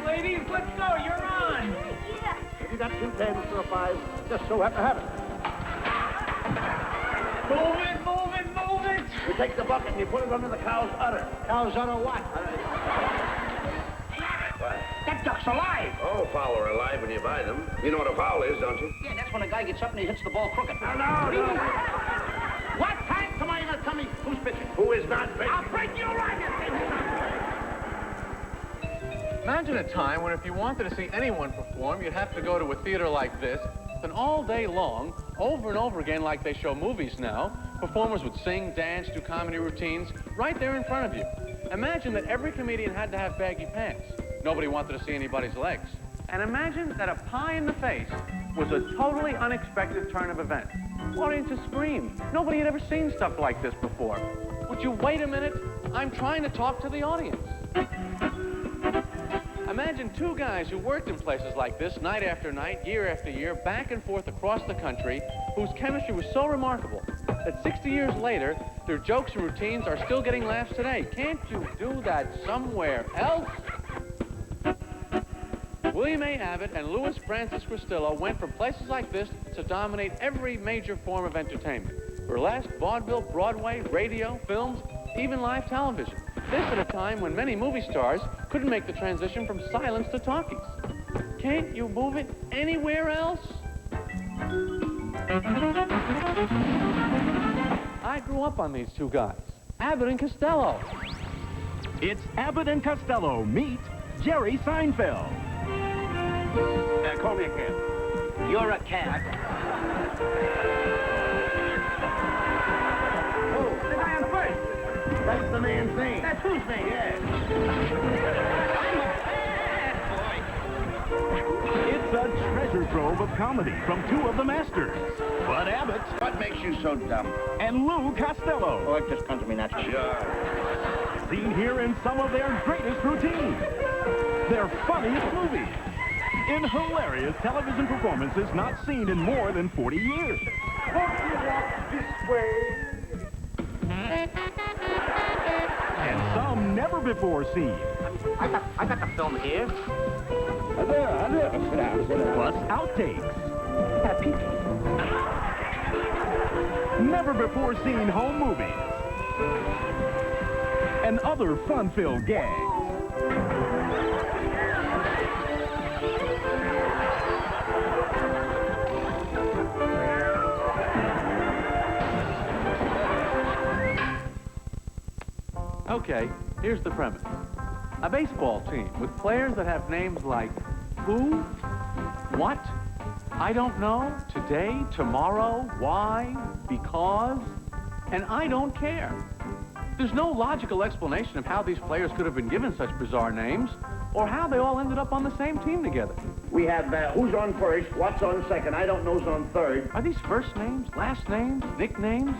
ladies, let's go. You're on. Yeah. Have you got 2 10s for a 5? Just so happen to have it. Move it, move it, move it. You take the bucket and you put it under the cow's udder. Cow's udder what? That duck's alive. All fowl are alive when you buy them. You know what a foul is, don't you? Yeah, that's when a guy gets up and he hits the ball crooked. No. What time? Come on, you're gonna tell me who's pitching? Who is not pitching? I'll break you right. Imagine a time when if you wanted to see anyone perform, you'd have to go to a theater like this, and all day long, over and over again like they show movies now, performers would sing, dance, do comedy routines right there in front of you. Imagine that every comedian had to have baggy pants. Nobody wanted to see anybody's legs. And imagine that a pie in the face was a totally unexpected turn of events. Audiences screamed. Nobody had ever seen stuff like this before. Would you wait a minute? I'm trying to talk to the audience. Imagine 2 guys who worked in places like this night after night, year after year, back and forth across the country, whose chemistry was so remarkable that 60 years later, their jokes and routines are still getting laughs today. Can't you do that somewhere else? William A. Abbott and Louis Francis Costello went from places like this to dominate every major form of entertainment. Burlesque, vaudeville, Broadway, radio, films, even live television. This at a time when many movie stars couldn't make the transition from silence to talkies. Can't you move it anywhere else? I grew up on these 2 guys, Abbott and Costello. It's Abbott and Costello meet Jerry Seinfeld. Call me a cab. You're a cab. Oh, the guy on first. That's the man's name. That's whose name? Yeah. It's a treasure trove of comedy from 2 of the masters, Bud Abbott What makes you so dumb? and Lou Costello. Oh, it just comes to me naturally. Sure. Seen here in some of their greatest routines, their funniest movies, in hilarious television performances not seen in more than 40 years. Won't you walk this way? And some never before seen. I got the film here. Plus outtakes. Never before seen home movies. And other fun-filled gags. Okay, here's the premise. A baseball team with players that have names like who, what, I don't know, today, tomorrow, why, because, and I don't care. There's no logical explanation of how these players could have been given such bizarre names or how they all ended up on the same team together. We have who's on first, what's on second, I don't know's on third. Are these first names, last names, nicknames?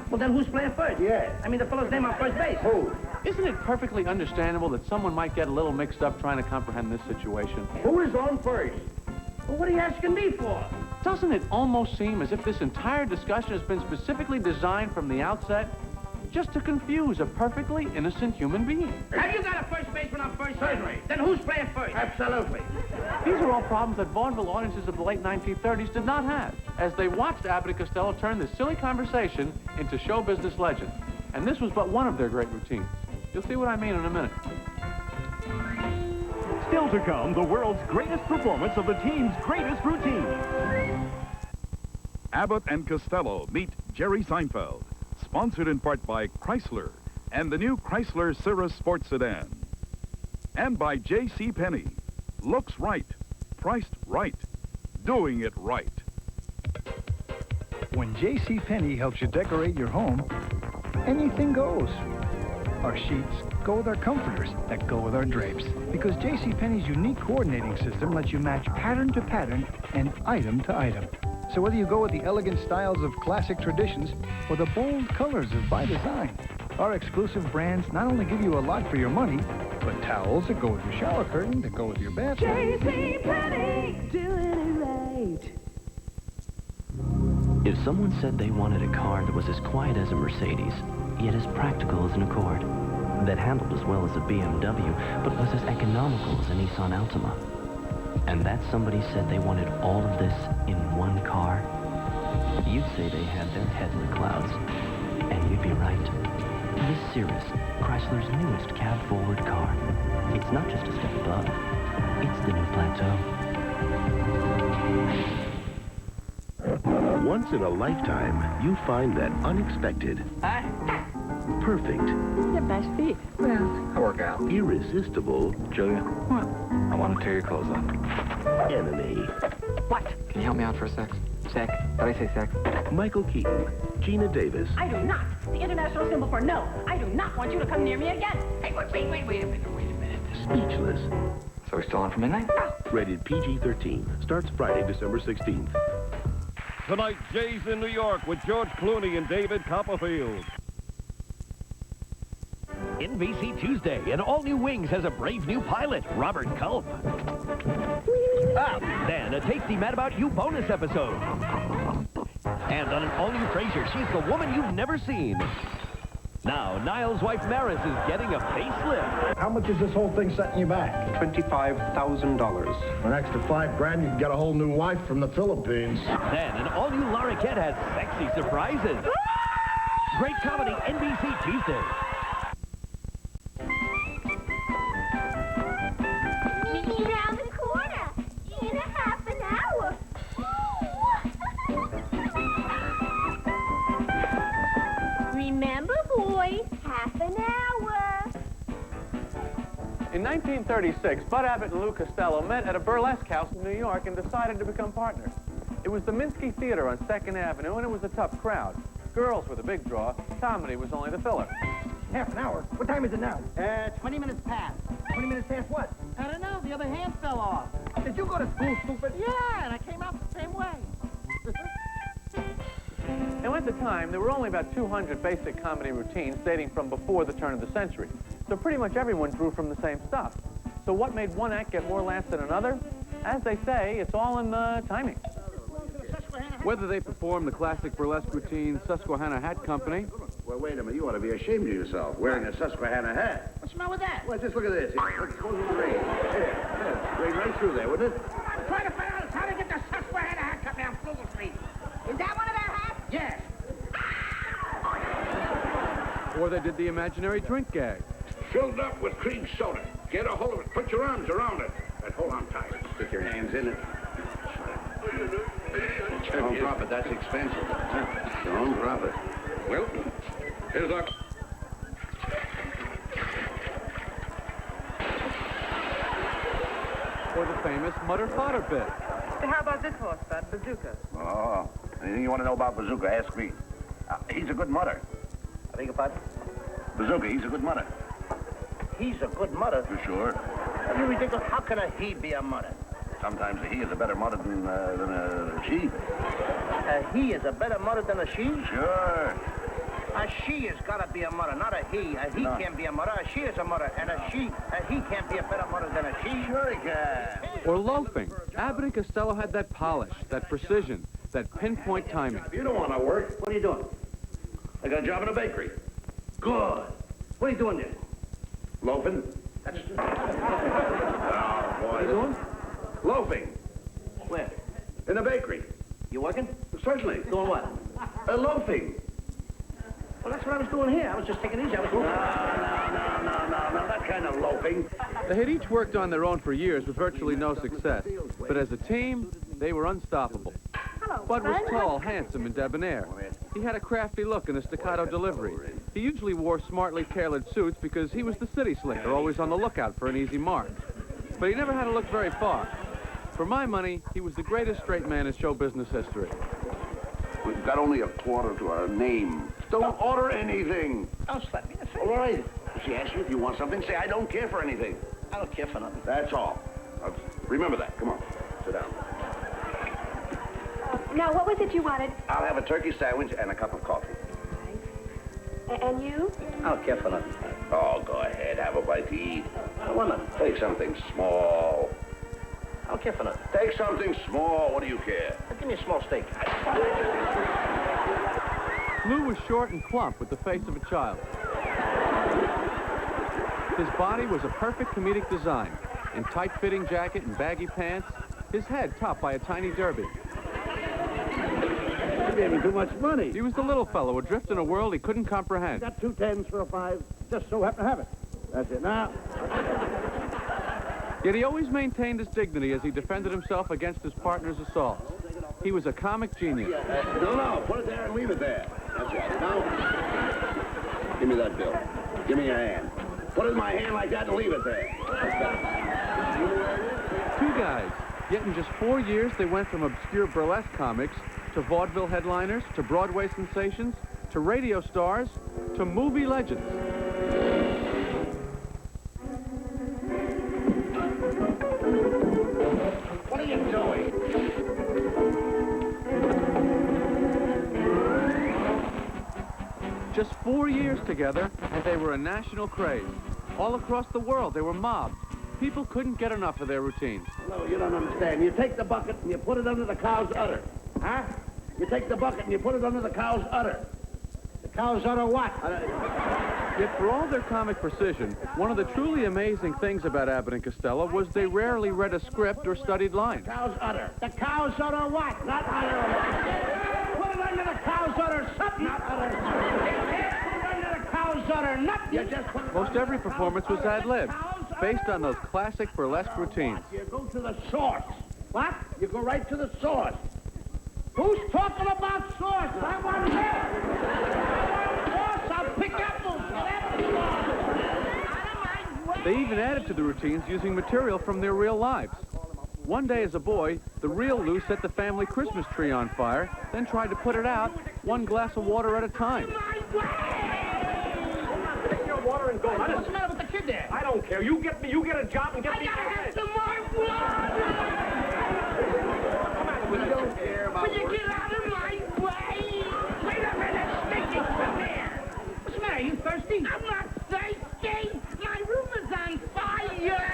Well, then who's playing first? Yeah. I mean, the fellow's name on first base. Who? Isn't it perfectly understandable that someone might get a little mixed up trying to comprehend this situation? Who is on first? Well, what are you asking me for? Doesn't it almost seem as if this entire discussion has been specifically designed from the outset just to confuse a perfectly innocent human being? Have you got a first baseman on first? Certainly. Then who's playing first? Absolutely. These are all problems that vaudeville audiences of the late 1930s did not have, as they watched Abbott and Costello turn this silly conversation into show business legend. And this was but one of their great routines. You'll see what I mean in a minute. Still to come, the world's greatest performance of the team's greatest routine. Abbott and Costello meet Jerry Seinfeld, sponsored in part by Chrysler and the new Chrysler Cirrus Sports Sedan. And by J.C. Penney. Looks right, priced right, doing it right. When J.C. Penney helps you decorate your home, anything goes. Our sheets go with our comforters that go with our drapes, because J.C. Penney's unique coordinating system lets you match pattern to pattern and item to item. So whether you go with the elegant styles of classic traditions or the bold colors of by design, our exclusive brands not only give you a lot for your money, but towels that go with your shower curtain, that go with your bathroom. J.C. Penney, doing it right. If someone said they wanted a car that was as quiet as a Mercedes, yet as practical as an Accord, that handled as well as a BMW, but was as economical as a Nissan Altima. And that somebody said they wanted all of this in one car? You'd say they had their head in the clouds. And you'd be right. This Cirrus, Chrysler's newest cab-forward car. It's not just a step above. It's the new plateau. Once in a lifetime, you find that unexpected, perfect, The best fit. Well, I work out. irresistible Julia, what? I want to tear your clothes off. enemy. What? Can you help me out for a sec? Sec? Did I say sex? Michael Keaton, Gina Davis, I do not. The international symbol for no. I do not want you to come near me again. Hey, wait a minute. Speechless. So we're still on for midnight? Rated PG-13. Starts Friday, December 16th. Tonight, Jay's in New York with George Clooney and David Copperfield. NBC Tuesday, and All New Wings has a brave new pilot, Robert Culp. Then a Tasty Mad About You bonus episode. And on an all-new Frasier, she's the woman you've never seen. Now, Niall's wife Maris is getting a facelift. How much is this whole thing setting you back? $25,000. For an extra $5,000, you can get a whole new wife from the Philippines. Then an all-new Larroquette has sexy surprises. Great comedy, NBC Tuesday. Meet me around the corner in a half an hour. Remember, boys, half an hour. In 1936, Bud Abbott and Lou Costello met at a burlesque house in New York and decided to become partners. It was the Minsky Theater on 2nd Avenue, and it was a tough crowd. Girls were the big draw. Comedy was only the filler. Half an hour? What time is it now? 20 minutes past. 20 minutes past what? I don't know, the other hand fell off. Did you go to school, stupid? Yeah, and I came out the same way. Now, at the time, there were only about 200 basic comedy routines dating from before the turn of the century. So pretty much everyone drew from the same stuff. So what made one act get more laughs than another? As they say, it's all in the timing. Whether they perform the classic burlesque routine Susquehanna Hat Company. Well, wait a minute. You ought to be ashamed of yourself, wearing a Susquehanna hat. What's the matter with that? Well, just look at this. Here, suppose it would rain. Here, rain right through there, wouldn't it? I'm trying to find out how to get the Susquehanna hat cut down Frugal Street. Is that one of their hats? Yes. Or they did the imaginary drink gag. Filled up with cream soda. Get a hold of it. Put your arms around it. And hold on tight. Stick your hands in it. Don't drop it. That's expensive. Don't drop it. Well, here's our... Or the famous mutter fodder bit. How about this horse, Bud? Bazooka. Oh, anything you want to know about Bazooka, ask me. He's a good mutter. I beg your pardon? Bazooka, he's a good mutter. He's a good mutter. You sure? Are you ridiculous? How can a he be a mutter? Sometimes a he is a better mutter than a she. A he is a better mutter than a she? Sure. A she has got to be a mutter, not a he. A he can't be a mutter. A she is a mutter. And a he can't be a better mutter than a she. Sure he can. Or loafing. Abbott and Costello had that polish, that precision, that pinpoint timing. You don't want to work. What are you doing? I got a job in a bakery. Good. What are you doing there? Loafing. That's... Oh, boy. What are you doing? Loafing. Where? In a bakery. You working? Certainly. Doing what? Loafing. Well, that's what I was doing here. I was just taking it easy. I was doing... No, that kind of loafing. They had each worked on their own for years with virtually no success. But as a team, they were unstoppable. Hello, Bud was Bud. tall, handsome, and debonair. He had a crafty look and a staccato delivery. He usually wore smartly tailored suits because he was the city slicker, always on the lookout for an easy mark. But he never had to look very far. For my money, he was the greatest straight man in show business history. We've got only a quarter to our name. Don't order anything. Don't slap me in the face. All right. If she asks you if you want something, say, I don't care for anything. I don't care for nothing. That's all. Remember that. Come on. Sit down. Now, what was it you wanted? I'll have a turkey sandwich and a cup of coffee. And you? I don't care for nothing. Oh, go ahead. Have a bite to eat. I don't want nothing. Take something small. I don't care for nothing. Take something small. What do you care? Give me a small steak. Lou was short and plump with the face of a child. His body was a perfect comedic design, in tight-fitting jacket and baggy pants, his head topped by a tiny derby. You gave me too much money. He was the little fellow adrift in a world he couldn't comprehend. Got 2 10s for a 5. Just so happen to have it. That's it. Now. Yet he always maintained his dignity as he defended himself against his partner's assaults. He was a comic genius. No, put it there and leave it there. That's it. Now, give me that bill. Give me your hand. Put it in my hand like that and leave it there. Two guys, yet in just 4 years, they went from obscure burlesque comics to vaudeville headliners, to Broadway sensations, to radio stars, to movie legends. What are you doing? Just 4 years together, and they were a national craze. All across the world, they were mobbed. People couldn't get enough of their routines. No, you don't understand. You take the bucket and you put it under the cow's udder. Huh? You take the bucket and you put it under the cow's udder. The cow's udder what? Yet for all their comic precision, one of the truly amazing things about Abbott and Costello was they rarely read a script or studied lines. The cow's udder. The cow's udder what? Not udder. Put it under the cow's udder something. Not udder. Put it under the cow's udder nothing. You just put it Most every performance was ad-lib, based on those classic burlesque routines. You go to the source. What? You go right to the source. Who's talking about source? I want source. I'll pick apples. They even added to the routines using material from their real lives. One day as a boy, the real Lou set the family Christmas tree on fire, then tried to put it out one glass of water at a time. Take your water and go. What's the matter with the kid there? I don't care. You get a job and get me. I gotta have some more water. We don't care about. Will you get out of my way? Wait a minute, Sticky. Come here. What's the matter? Are you thirsty? I'm not thirsty. My room is on fire.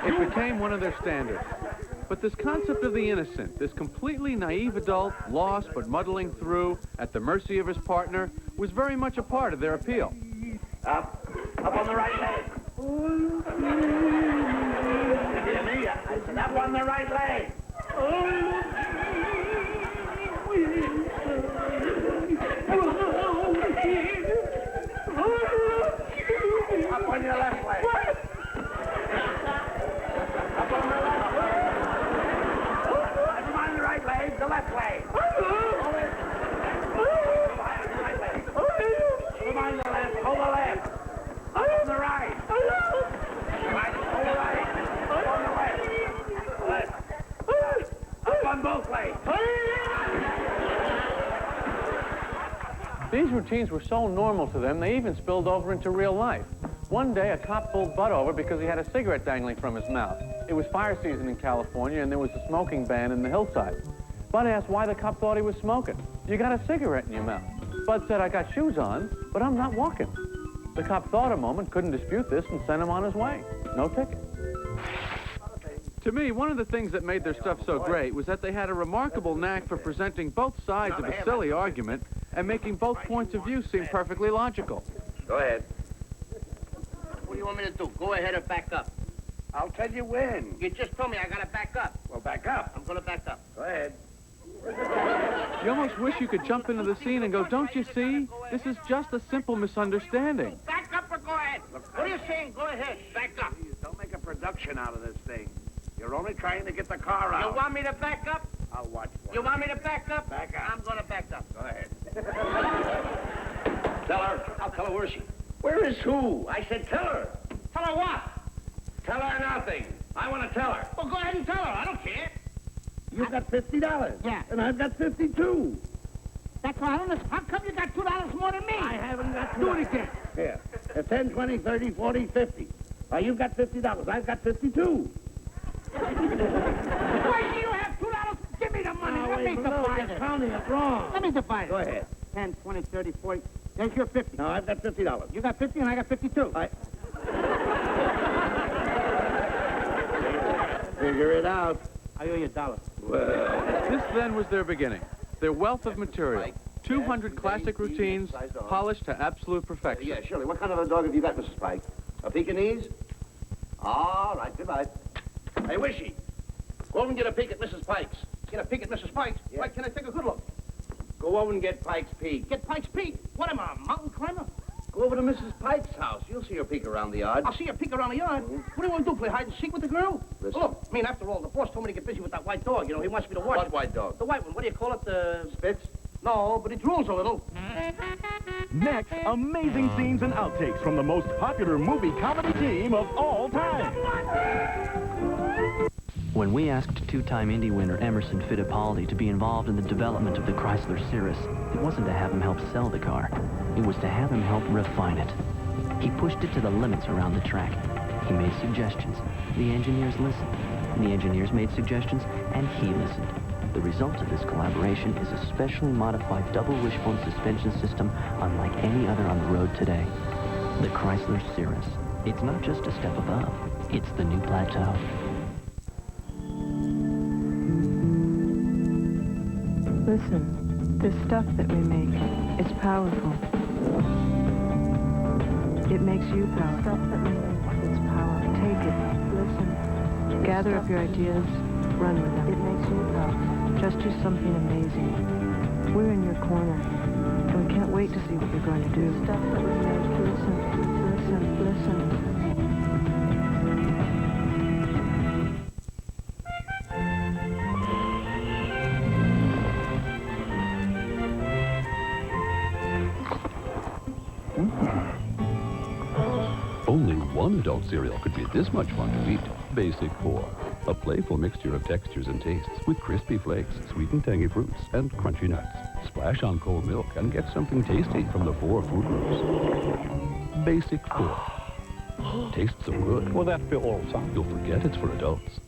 It became one of their standards. But this concept of the innocent, this completely naive adult, lost but muddling through, at the mercy of his partner, was very much a part of their appeal. Up on the right leg. I said, up on the right leg. Up on your left leg. Up on the left leg. Never mind the right leg, the left leg. Never mind the left, hold the left. Up on the right. Right, hold the right. Up on the left. Up on both legs. These routines were so normal to them, they even spilled over into real life. One day, a cop pulled Bud over because he had a cigarette dangling from his mouth. It was fire season in California, and there was a smoking ban in the hillside. Bud asked why the cop thought he was smoking. You got a cigarette in your mouth. Bud said, I got shoes on, but I'm not walking. The cop thought a moment, couldn't dispute this, and sent him on his way. No ticket. To me, one of the things that made their stuff so great was that they had a remarkable knack for presenting both sides of a silly argument and making both points of view seem perfectly logical. Go ahead. What do you want me to do? Go ahead or back up? I'll tell you when. You just told me I gotta back up. Well, back up. I'm gonna back up. Go ahead. You almost wish you could jump into the scene and go, don't you see? This is just a simple misunderstanding. Back up or go ahead? What are you saying? Go ahead. Back up. Don't make a production out of this thing. You're only trying to get the car out. You want me to back up? I'll watch for You want me to back up? Back up. I'm gonna back up. Go ahead. Tell her. I'll tell her where is she. Where is who? I said tell her. Tell her what? Tell her nothing. I want to tell her. Well, go ahead and tell her. I don't care. You've got $50. Yeah. And I've got 52. That's why I don't know. How come you got $2 more than me? I haven't got Do it again. Here. 10, 20, 30, 40, 50. You've got $50. I've got 52. Why do you have $2? Give me the money. Let me divide you're it. counting it wrong. Let me divide it. Go ahead. 10, 20, 30, 40. There's your 50. No, I've got $50. You got 50 and I got 52. Figure it out. I owe you $1. Well. This then was their beginning, their wealth of material. 200 classic routines, polished to absolute perfection. Yeah, Shirley, what kind of a dog have you got, Mrs. Pike? A Pekingese? All right, goodbye. Hey, where's she? Go over and get a peek at Mrs. Pike's. Get a peek at Mrs. Pike's? Yeah. Why can't I take a good look? Go over and get Pike's peek. Get Pike's peek? What am I, a mountain climber? Go over to Mrs. Pike's house. You'll see her peek around the yard. I'll see her peek around the yard. What do you want to do, play hide and seek with the girl? Listen. Look, I mean, after all, the boss told me to get busy with that white dog. You know, he wants me to watch What it. white dog? The white one. What do you call it? The... Spitz? No, but he drools a little. Next, amazing scenes and outtakes from the most popular movie comedy team of all time. When we asked two-time Indy winner Emerson Fittipaldi to be involved in the development of the Chrysler Cirrus, it wasn't to have him help sell the car. It was to have him help refine it. He pushed it to the limits around the track. He made suggestions. The engineers listened. The engineers made suggestions, and he listened. The result of this collaboration is a specially modified double wishbone suspension system unlike any other on the road today. The Chrysler Cirrus. It's not just a step above. It's the new plateau. Listen, this stuff that we make, it's powerful. It makes you powerful. Stuff that we make, it's power. Take it. Listen. Gather up your ideas, run with them. It makes you powerful. Just do something amazing. We're in your corner, and we can't wait to see what you're going to do. Stuff that we make, listen, listen. Only one adult cereal could be this much fun to eat. Basic 4. A playful mixture of textures and tastes with crispy flakes, sweet and tangy fruits, and crunchy nuts. Splash on cold milk and get something tasty from the 4 food groups. Basic 4. Tastes so good. Will that fill all time? You'll forget it's for adults.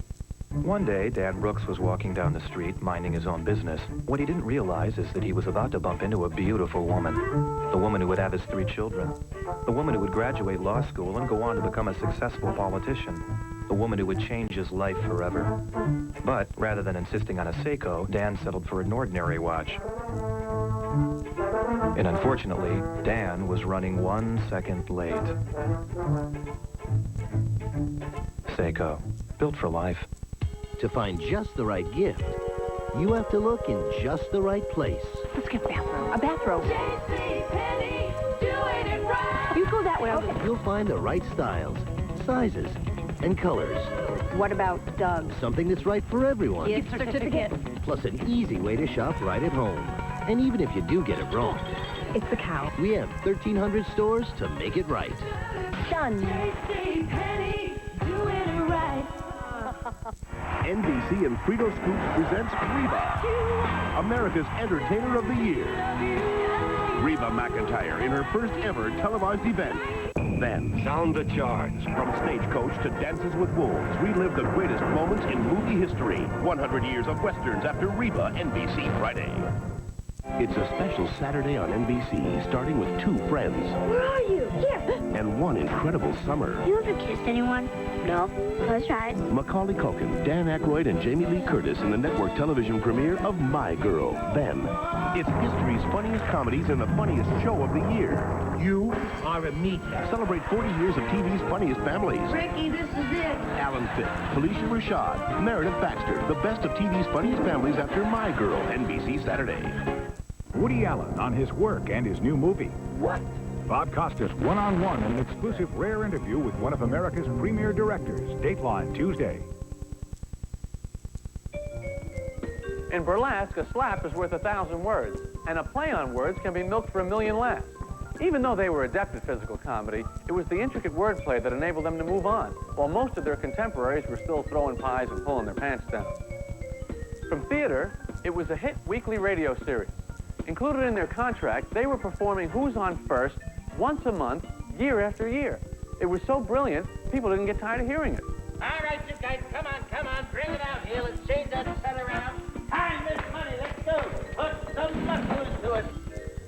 One day, Dan Brooks was walking down the street, minding his own business. What he didn't realize is that he was about to bump into a beautiful woman. The woman who would have his 3 children. The woman who would graduate law school and go on to become a successful politician. The woman who would change his life forever. But rather than insisting on a Seiko, Dan settled for an ordinary watch. And unfortunately, Dan was running 1 second late. Seiko, built for life. To find just the right gift, you have to look in just the right place. Let's get a bathrobe. A bathrobe. JCPenney, doing it right. You go that way. Okay. You'll find the right styles, sizes, and colors. What about Doug? Something that's right for everyone. Gift certificate. Plus an easy way to shop right at home. And even if you do get it wrong, it's the cow. We have 1,300 stores to make it right. Done. JCPenney, doing it right. NBC and Frito Scoops presents Reba, America's Entertainer of the Year. Reba McEntire in her first ever televised event. Then, sound the charge. From Stagecoach to Dances with Wolves, relive the greatest moments in movie history. 100 years of Westerns after Reba, NBC Friday. It's a special Saturday on NBC, starting with 2 friends. Where are you? Here. And one incredible summer. You ever kissed anyone? No. Let's try it. Macaulay Culkin, Dan Aykroyd, and Jamie Lee Curtis in the network television premiere of My Girl, Then. It's history's funniest comedies and the funniest show of the year. You are a meathead. Celebrate 40 years of TV's funniest families. Ricky, this is it. Alan Thicke, Felicia Rashad, Meredith Baxter, the best of TV's funniest families after My Girl, NBC Saturday. Woody Allen on his work and his new movie. What? Bob Costas one-on-one in an exclusive rare interview with one of America's premier directors. Dateline Tuesday. In burlesque, a slap is worth 1,000 words, and a play on words can be milked for 1,000,000 laughs. Even though they were adept at physical comedy, it was the intricate wordplay that enabled them to move on, while most of their contemporaries were still throwing pies and pulling their pants down. From theater, it was a hit weekly radio series. Included in their contract, they were performing Who's On First once a month, year after year. It was so brilliant, people didn't get tired of hearing it. All right, you guys, come on, bring it out here. Let's change that set around. Time is money, let's go. Put some muscle into it.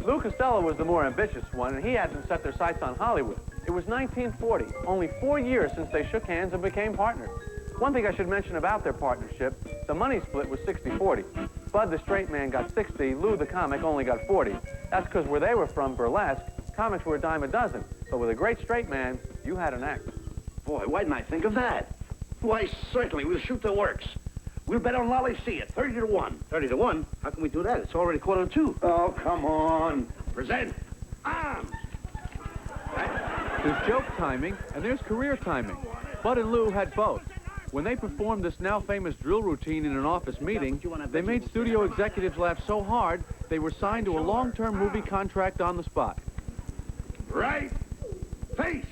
Lou Costello was the more ambitious one, and he had them set their sights on Hollywood. It was 1940, only 4 years since they shook hands and became partners. One thing I should mention about their partnership, the money split was 60-40. Bud the straight man got 60, Lou the comic only got 40. That's because where they were from, burlesque, comics were a dime a dozen. But with a great straight man, you had an act. Boy, why didn't I think of that? Why, certainly, we'll shoot the works. We'll bet on Lolly C at 30 to 1. 30 to 1? How can we do that? It's already 1:45. Oh, come on. Present. Arms. There's joke timing, and there's career timing. Bud and Lou had both. When they performed this now famous drill routine in an office meeting, they made studio executives laugh so hard, they were signed to a long-term movie contract on the spot. Right. Face.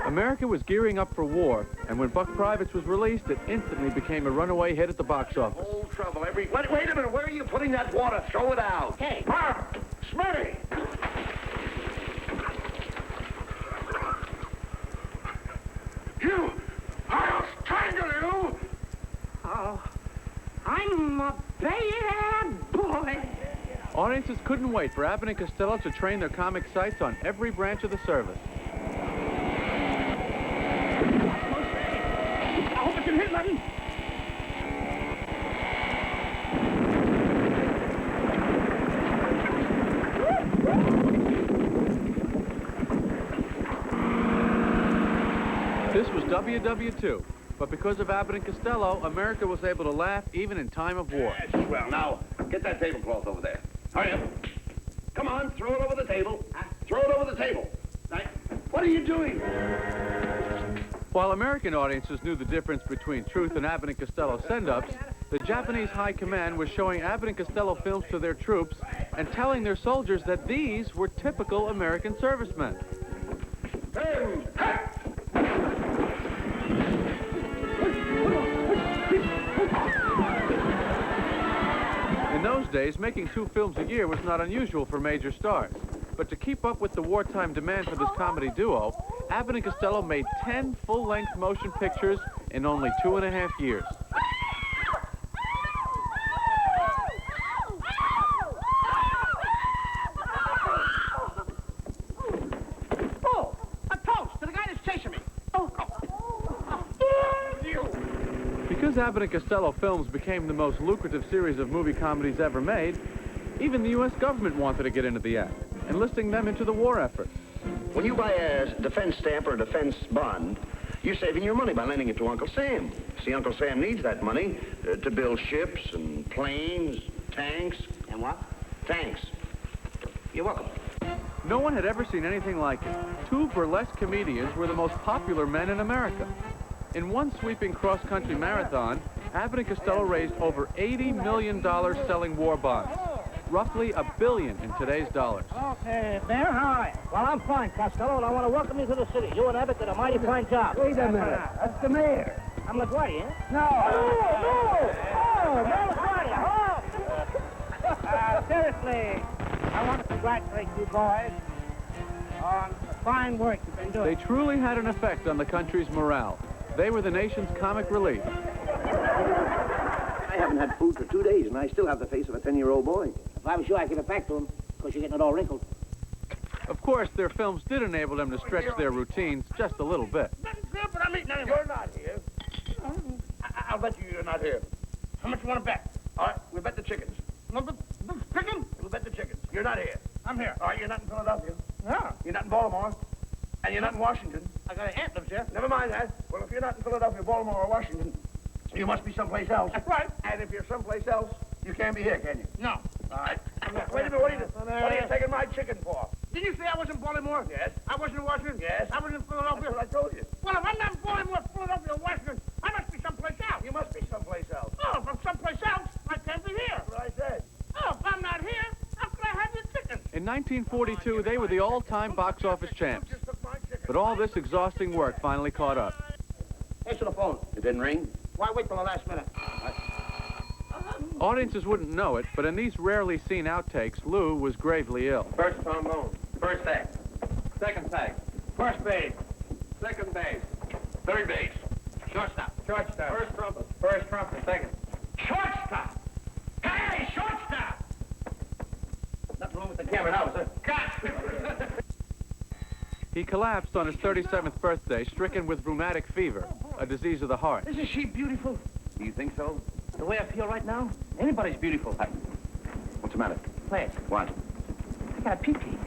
America was gearing up for war, and when Buck Privates was released, it instantly became a runaway hit at the box office. Old trouble. Wait a minute. Where are you putting that water? Throw it out. Hey. Mark. Smitty. You. I'll strangle you. Oh, I'm a bad boy. Audiences couldn't wait for Abbott and Costello to train their comic sights on every branch of the service. I hope I can hit nothing. This was WW2, but because of Abbott and Costello, America was able to laugh even in time of war. Yes, well, now, get that tablecloth over there. Hurry up. Come on, throw it over the table. Throw it over the table. Right. What are you doing? While American audiences knew the difference between Truth and Abbott and Costello send-ups, the Japanese High Command was showing Abbott and Costello films to their troops and telling their soldiers that these were typical American servicemen. In those days, making 2 films a year was not unusual for major stars. But to keep up with the wartime demand for this comedy duo, Abbott and Costello made 10 full-length motion pictures in only 2.5 years. Oh, a toast to the guy that's chasing me. Because Abbott and Costello films became the most lucrative series of movie comedies ever made, even the U.S. government wanted to get into the act, enlisting them into the war effort. When you buy a defense stamp or a defense bond, you're saving your money by lending it to Uncle Sam. See, Uncle Sam needs that money to build ships and planes, tanks. And what? Tanks. You're welcome. No one had ever seen anything like it. 2 burlesque comedians were the most popular men in America. In one sweeping cross-country marathon, Abbott and Costello raised over $80 million selling war bonds. Roughly $1 billion in today's dollars. Okay, Mayor, how are you? Well, I'm fine, Costello, and I want to welcome you to the city. You and Abbott did a mighty fine job. Wait a minute. That's the mayor. I'm LaGuardia, eh? No. Oh, Mayor LaGuardia, seriously, I want to congratulate you boys on the fine work you've been doing. They truly had an effect on the country's morale. They were the nation's comic relief. I haven't had food for 2 days, and I still have the face of a 10-year-old boy. If I was you, I'd give it back to him, because you're getting it all wrinkled. Of course, their films did enable them to stretch their routines just a little bit. Nothing's good, but I'm eating anyway. You're not here. I'll bet you're not here. How much you want to bet? All right, we'll bet the chickens. No, the chicken? We'll bet the chickens. You're not here. I'm here. All right, you're not in Philadelphia. Yeah. You're not in Baltimore. And you're not in Washington. I got an aunt lives here. Never mind that. Well, if you're not in Philadelphia, Baltimore, or Washington, you must be someplace else. That's right. And if you're someplace else, you can't be here, can you? No. All right. Wait a minute. What are you taking my chicken for? Didn't you say I was in Baltimore? Yes. I was in Washington? Yes. I was in Philadelphia? That's what I told you. Well, if I'm not in Baltimore, Philadelphia, or Washington, I must be someplace else. You must be someplace else. Oh, if I'm someplace else, I can't be here. That's what I said. Oh, if I'm not here, how can I have your chicken? In 1942, they were the all-time box office champs. But all this exhausting work finally caught up. Answer the phone. It didn't ring? Why wait till the last minute? Audiences wouldn't know it, but in these rarely seen outtakes, Lou was gravely ill. First trombone. First act. Second tag. First base. Second base. Third base. Shortstop. Shortstop. First trumpet. First trumpet. Second. Shortstop. Hey, shortstop! Nothing wrong with the camera now, sir. Cut! He collapsed on his 37th birthday, stricken with rheumatic fever. a disease of the heart. Isn't she beautiful? Do you think so? The way I feel right now, anybody's beautiful. What's the matter? Wait, What? I got a pee-pee.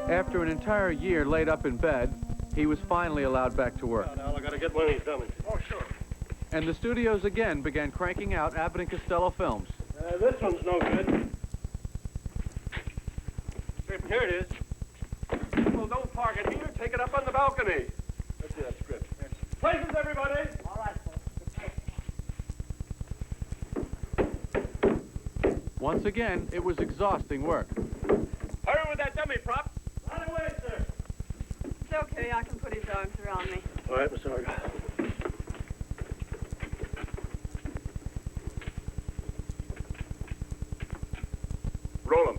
After an entire year laid up in bed, he was finally allowed back to work. Now I gotta get one of these dummies. Oh, sure. And the studios again began cranking out Abbott and Costello films. This one's no good. Here it is. Well, don't park it here. Take it up on the balcony. Let's see that script. Places, everybody. All right, Once again, it was exhausting work. Hurry with that dummy prop. Right away, sir. It's okay. I can put his arms around me. All right, Miss Orga. Roll him.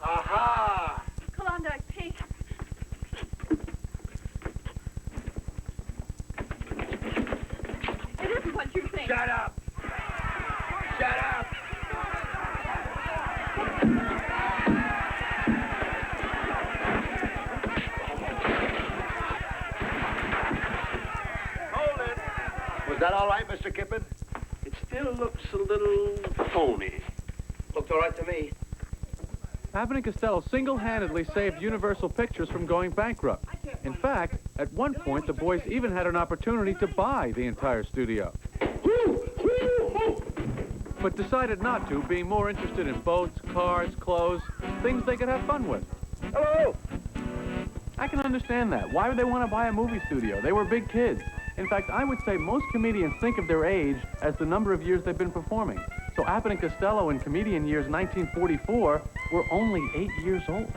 Aha! Klondike Pete. It isn't what you think. Shut up! Shut up! Hold it. Was that all right, Mr. Kippen? It still looks a little phony. Looked all right to me. Abbott and Costello single-handedly saved Universal Pictures from going bankrupt. In fact, at one point, the boys even had an opportunity to buy the entire studio. But decided not to, being more interested in boats, cars, clothes, things they could have fun with. Hello! I can understand that. Why would they want to buy a movie studio? They were big kids. In fact, I would say most comedians think of their age as the number of years they've been performing. So Abbott and Costello in comedian years 1944 were only 8 years old.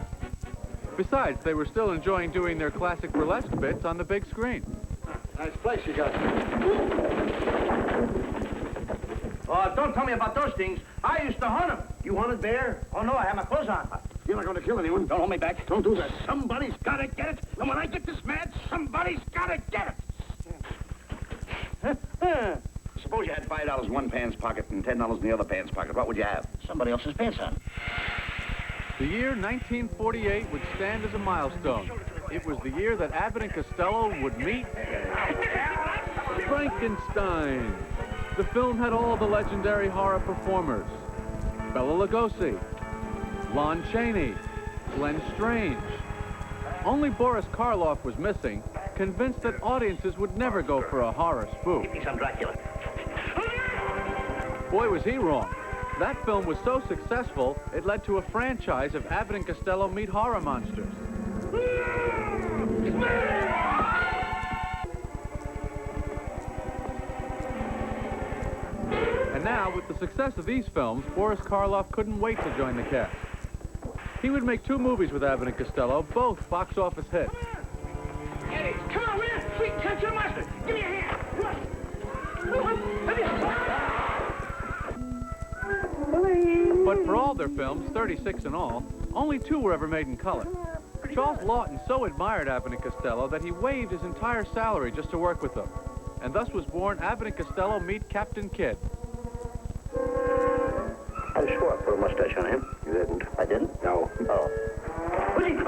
Besides, they were still enjoying doing their classic burlesque bits on the big screen. Nice place you got. Don't tell me about those things. I used to hunt them. You hunted bear? Oh, no, I had my clothes on. You're not going to kill anyone. Don't hold me back. Don't do that. Somebody's got to get it. And when I get this mad, somebody's got to get it. Suppose you had $5 in one pants pocket and $10 in the other pants pocket. What would you have? Somebody else's pants on. The year 1948 would stand as a milestone. It was the year that Abbott and Costello would meet Frankenstein. The film had all the legendary horror performers. Bela Lugosi, Lon Chaney, Glenn Strange. Only Boris Karloff was missing, convinced that audiences would never go for a horror spoof. Give me some Dracula. Boy, was he wrong. That film was so successful, it led to a franchise of Abbott and Costello meet horror monsters. And now, with the success of these films, Boris Karloff couldn't wait to join the cast. He would make 2 movies with Abbott and Costello, both box office hits. Eddie, come on, man. Sweet country mustard. Give me a hand. But for all their films, 36 in all, only 2 were ever made in color. Charles Lawton so admired Abbott and Costello that he waived his entire salary just to work with them. And thus was born Abbott and Costello Meet Captain Kidd. I'm sure I put a mustache on him. You didn't. I didn't? No. Oh. You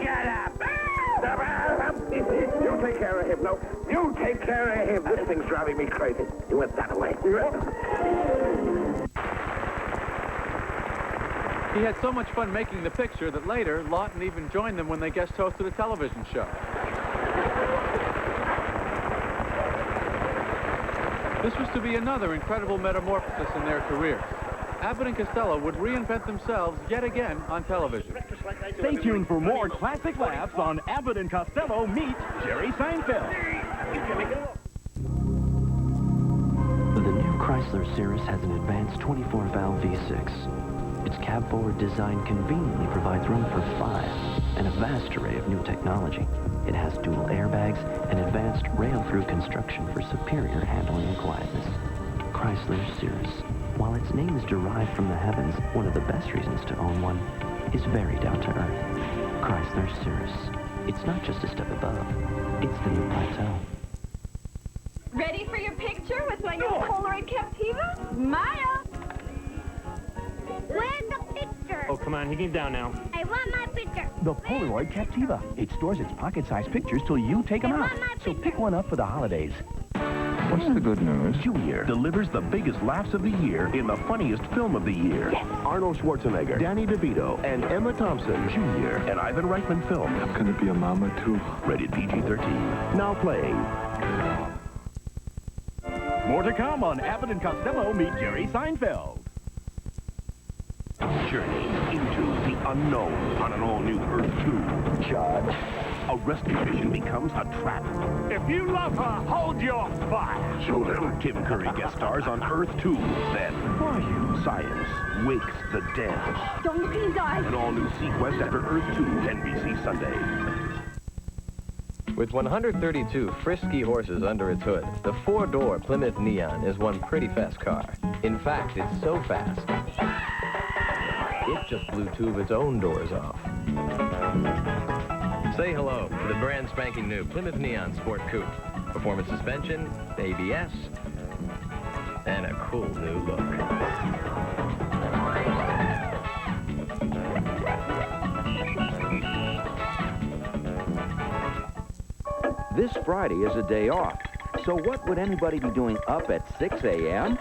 shut up. You take care of him. No, you take care of him. This thing's driving me crazy. You went that way. He had so much fun making the picture that later, Lawton even joined them when they guest hosted a television show. This was to be another incredible metamorphosis in their careers. Abbott and Costello would reinvent themselves yet again on television. Stay tuned for more classic laughs on Abbott and Costello Meet Jerry Seinfeld. The new Chrysler Cirrus has an advanced 24-valve V6. Its cab-forward design conveniently provides room for 5 and a vast array of new technology. It has dual airbags and advanced rail-through construction for superior handling and quietness. Chrysler Cirrus. While its name is derived from the heavens, one of the best reasons to own one is very down-to-earth. Chrysler Cirrus. It's not just a step above, it's the new plateau. Ready for your picture with my new Polaroid Captiva? Smile! Oh, come on, get him down now. I want my picture. The Polaroid Captiva. It stores its pocket-sized pictures till you take them out. So pick one up for the holidays. What's the good news? Junior delivers the biggest laughs of the year in the funniest film of the year. Yes. Arnold Schwarzenegger, Danny DeVito, and Emma Thompson. Junior, an Ivan Reitman film. Can it be a mama, too? Rated PG-13. Now playing. More to come on Abbott and Costello meet Jerry Seinfeld. Journey into the unknown on an all-new Earth 2. Judge. A rescue mission becomes a trap. If you love her, hold your fire. Show them. Tim Curry guest stars on Earth 2. Then, who are you? Science wakes the dead. Don't look in his eyes. An all-new sequest after Earth 2, NBC Sunday. With 132 frisky horses under its hood, the four-door Plymouth Neon is one pretty fast car. In fact, it's so fast, it just blew two of its own doors off. Say hello to the brand spanking new Plymouth Neon Sport Coupe. Performance suspension, ABS, and a cool new look. This Friday is a day off, so what would anybody be doing up at 6 a.m.?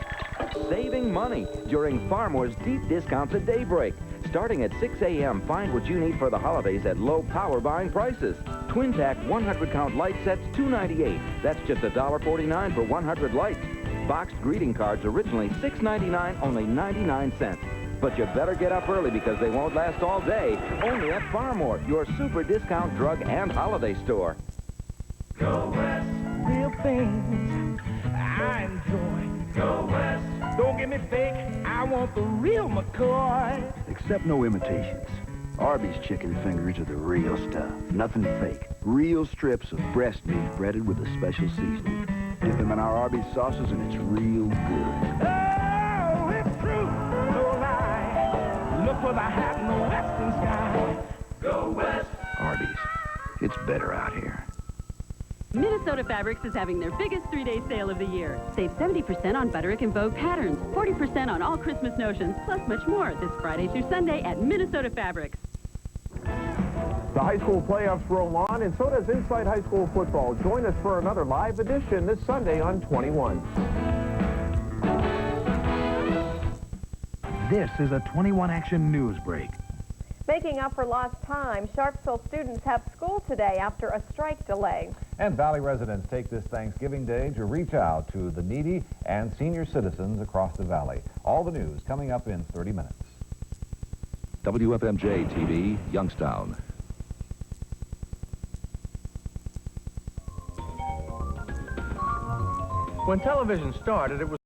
Saving money during Farmor's deep discounts at daybreak. Starting at 6 a.m., find what you need for the holidays at low power buying prices. Twin Tack 100-count light sets, $2.98. That's just $1.49 for 100 lights. Boxed greeting cards, originally $6.99, only 99 cents. But you better get up early because they won't last all day. Only at Farmore, your super discount drug and holiday store. Go West. Real things I enjoy. Go West. Don't give me fake. I want the real McCoy. Except no imitations. Arby's chicken fingers are the real stuff. Nothing fake. Real strips of breast meat breaded with a special seasoning. Dip them in our Arby's sauces and it's real good. Oh, it's true. No lie. Look for the hat in the western sky. Go West. Arby's. It's better out here. Minnesota Fabrics is having their biggest 3-day sale of the year. Save 70% on Butterick and Vogue patterns, 40% on all Christmas notions, plus much more this Friday through Sunday at Minnesota Fabrics. The high school playoffs roll on, and so does Inside High School Football. Join us for another live edition this Sunday on 21. This is a 21 Action News Break. Making up for lost time, Sharpsville students have school today after a strike delay. And Valley residents take this Thanksgiving Day to reach out to the needy and senior citizens across the valley. All the news coming up in 30 minutes. WFMJ TV, Youngstown. When television started, it was